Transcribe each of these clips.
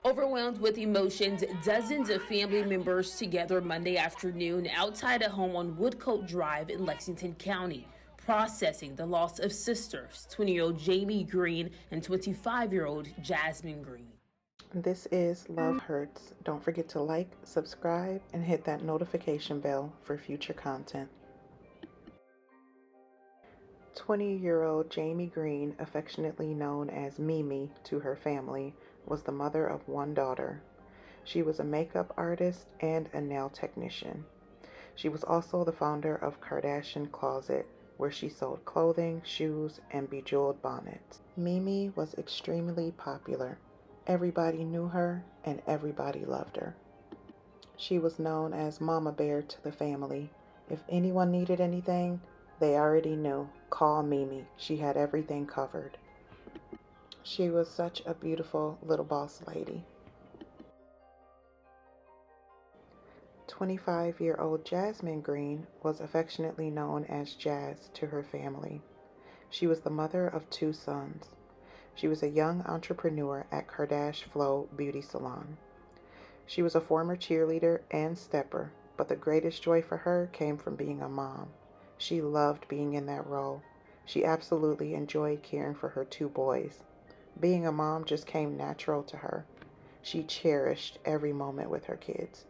Overwhelmed with emotions, dozens of family members together Monday afternoon outside a home on Woodcote Drive in Lexington County, processing the loss of sisters, 20-year-old Jaimey Green and 25-year-old Jazzmyne Green. This is Love Hurts. Don't forget to like, subscribe, and hit that notification bell for future content. 20-year-old Jaimey Green, affectionately known as Mimi to her family, was the mother of one daughter. She was a makeup artist and a nail technician. She was also the founder of Kardashian Closet, where she sold clothing, shoes, and bejeweled bonnets. Mimi was extremely popular. Everybody knew her and everybody loved her. She was known as Mama Bear to the family. If anyone needed anything, they already knew. Call Mimi. She had everything covered. She was such a beautiful little boss lady. 25-year-old Jazzmyne Green was affectionately known as Jazz to her family. She was the mother of two sons. She was a young entrepreneur at Kardashian Flow Beauty Salon. She was a former cheerleader and stepper, but the greatest joy for her came from being a mom. She loved being in that role. She absolutely enjoyed caring for her two boys. Being a mom just came natural to her. She cherished every moment with her kids.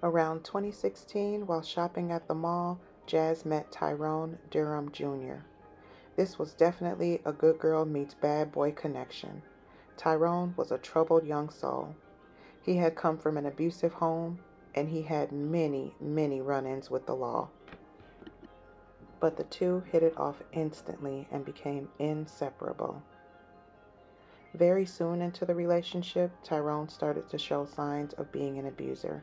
Around 2016, while shopping at the mall, Jazz met Tyrone Durham Jr. This was definitely a good girl meets bad boy connection. Tyrone was a troubled young soul. He had come from an abusive home, and he had many run-ins with the law. But the two hit it off instantly and became inseparable. Very soon into the relationship, Tyrone started to show signs of being an abuser.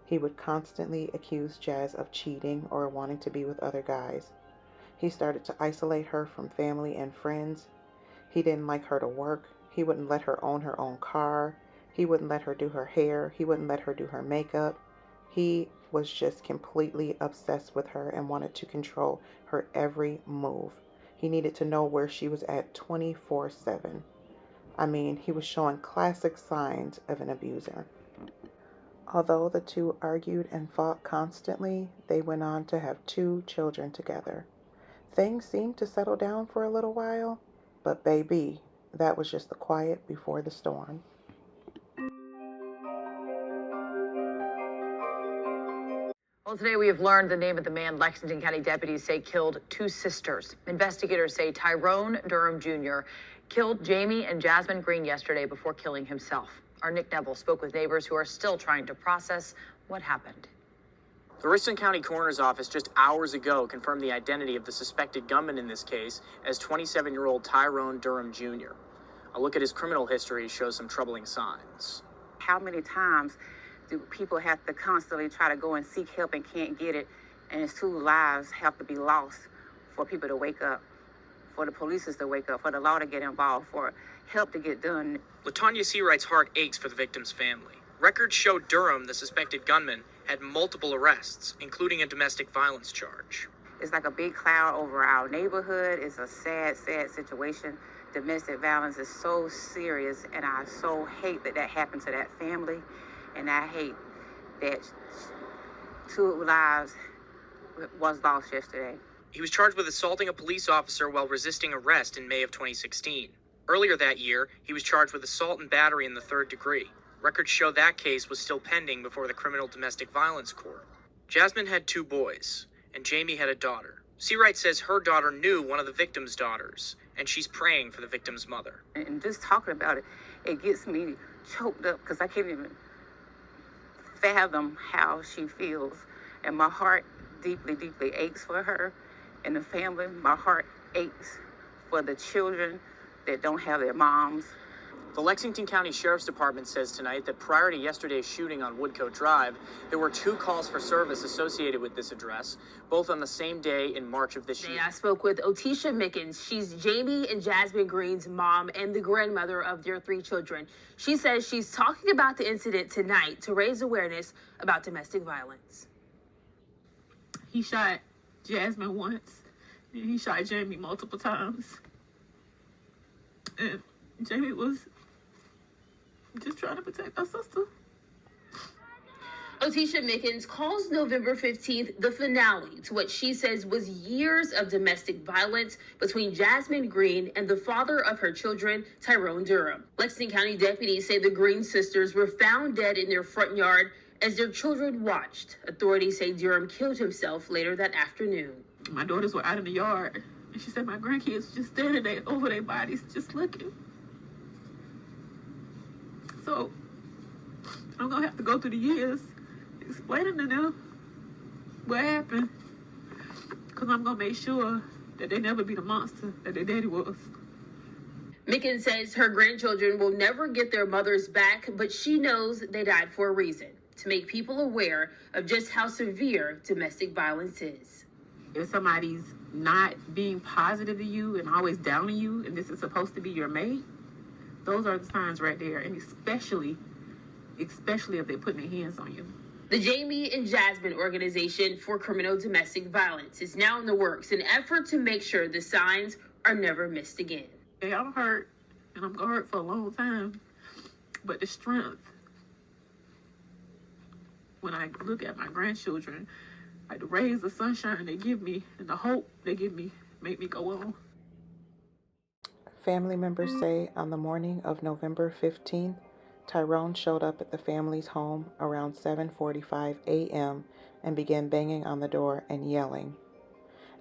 He would constantly accuse Jazz of cheating or wanting to be with other guys. He started to isolate her from family and friends. He didn't like her to work. He wouldn't let her own her own car. He wouldn't let her do her hair. He wouldn't let her do her makeup. He was just completely obsessed with her and wanted to control her every move. He needed to know where she was at 24/7. I mean, he was showing classic signs of an abuser. Although the two argued and fought constantly, they went on to have 2 children together. Things seemed to settle down for a little while, but baby, that was just the quiet before the storm. Well, today we have learned the name of the man Lexington County deputies say killed 2 sisters. Investigators say Tyrone Durham Jr. killed Jaimey and Jazzmyne Green yesterday before killing himself. Our Nick Neville spoke with neighbors who are still trying to process what happened. The Richland County Coroner's Office just hours ago confirmed the identity of the suspected gunman in this case as 27-year-old Tyrone Durham Jr. A look at his criminal history shows some troubling signs. How many times do people have to constantly try to go and seek help and can't get it, and his 2 lives have to be lost for people to wake up, for the police to wake up, for the law to get involved, for help to get done. LaTanya Seawright's heart aches for the victim's family. Records show Durham, the suspected gunman, had multiple arrests, including a domestic violence charge. It's like a big cloud over our neighborhood. It's a sad situation. Domestic violence is so serious, and I so hate that happened to that family, and I hate that 2 lives was lost yesterday. He was charged with assaulting a police officer while resisting arrest in May of 2016. Earlier that year, he was charged with assault and battery in the 3rd degree. Records show that case was still pending before the criminal domestic violence court. Jazzmyne had 2 boys, and Jaimey had a daughter. Seawright says her daughter knew one of the victim's daughters, and she's praying for the victim's mother. And just talking about it, it gets me choked up because I can't even fathom how she feels. And my heart deeply aches for her and the family. My heart aches for the children that don't have their moms. The Lexington County Sheriff's Department says tonight that prior to yesterday's shooting on Woodcote Drive, there were 2 calls for service associated with this address, both on the same day in March of this year. I spoke with Otisha Mickens. She's Jaimey and Jazzmyne Green's mom and the grandmother of their 3 children. She says she's talking about the incident tonight to raise awareness about domestic violence. He shot Jazzmyne once, and he shot Jaimey multiple times. And Jaimey was just trying to protect our sister. Otisha Mickens calls November 15th the finale to what she says was years of domestic violence between Jazzmyne Green and the father of her children, Tyrone Durham. Lexington County deputies say the Green sisters were found dead in their front yard as their children watched. Authorities say Durham killed himself later that afternoon. My daughters were out in the yard, and she said my grandkids were just standing there over their bodies, just looking. So I'm gonna have to go through the years explaining to them what happened, because I'm gonna make sure that they never be the monster that their daddy was. Mickens says her grandchildren will never get their mothers back, but she knows they died for a reason, to make people aware of just how severe domestic violence is. If somebody's not being positive to you and always downing you, and this is supposed to be your mate, those are the signs right there, and especially if they're putting their hands on you. The Jaimey and Jazzmyne Organization for Criminal Domestic Violence is now in the works, an effort to make sure the signs are never missed again. Okay, I'm hurt, and I'm gonna hurt for a long time, but the strength, when I look at my grandchildren, like the rays of sunshine they give me and the hope they give me, make me go on. Family members say on the morning of November 15th, Tyrone showed up at the family's home around 7:45 a.m. and began banging on the door and yelling.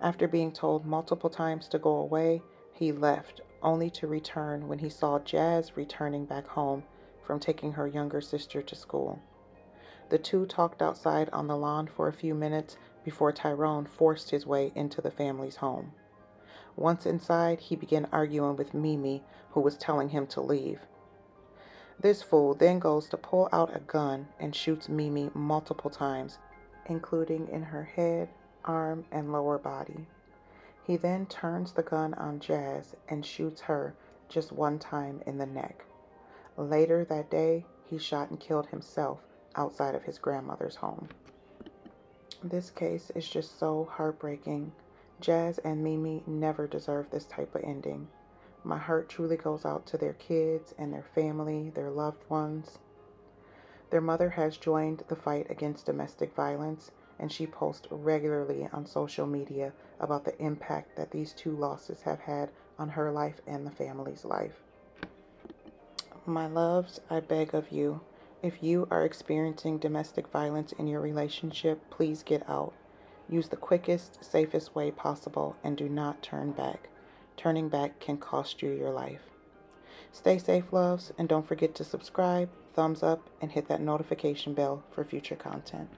After being told multiple times to go away, he left, only to return when he saw Jazz returning back home from taking her younger sister to school. The two talked outside on the lawn for a few minutes before Tyrone forced his way into the family's home. Once inside, he began arguing with Mimi, who was telling him to leave. This fool then goes to pull out a gun and shoots Mimi multiple times, including in her head, arm, and lower body. He then turns the gun on Jazz and shoots her just one time in the neck. Later that day, he shot and killed himself outside of his grandmother's home. This case is just so heartbreaking. Jazz and Mimi never deserved this type of ending. My heart truly goes out to their kids and their family, their loved ones. Their mother has joined the fight against domestic violence, and she posts regularly on social media about the impact that these two losses have had on her life and the family's life. My loves, I beg of you, if you are experiencing domestic violence in your relationship, please get out. Use the quickest, safest way possible and do not turn back. Turning back can cost you your life. Stay safe, loves, and don't forget to subscribe, thumbs up, and hit that notification bell for future content.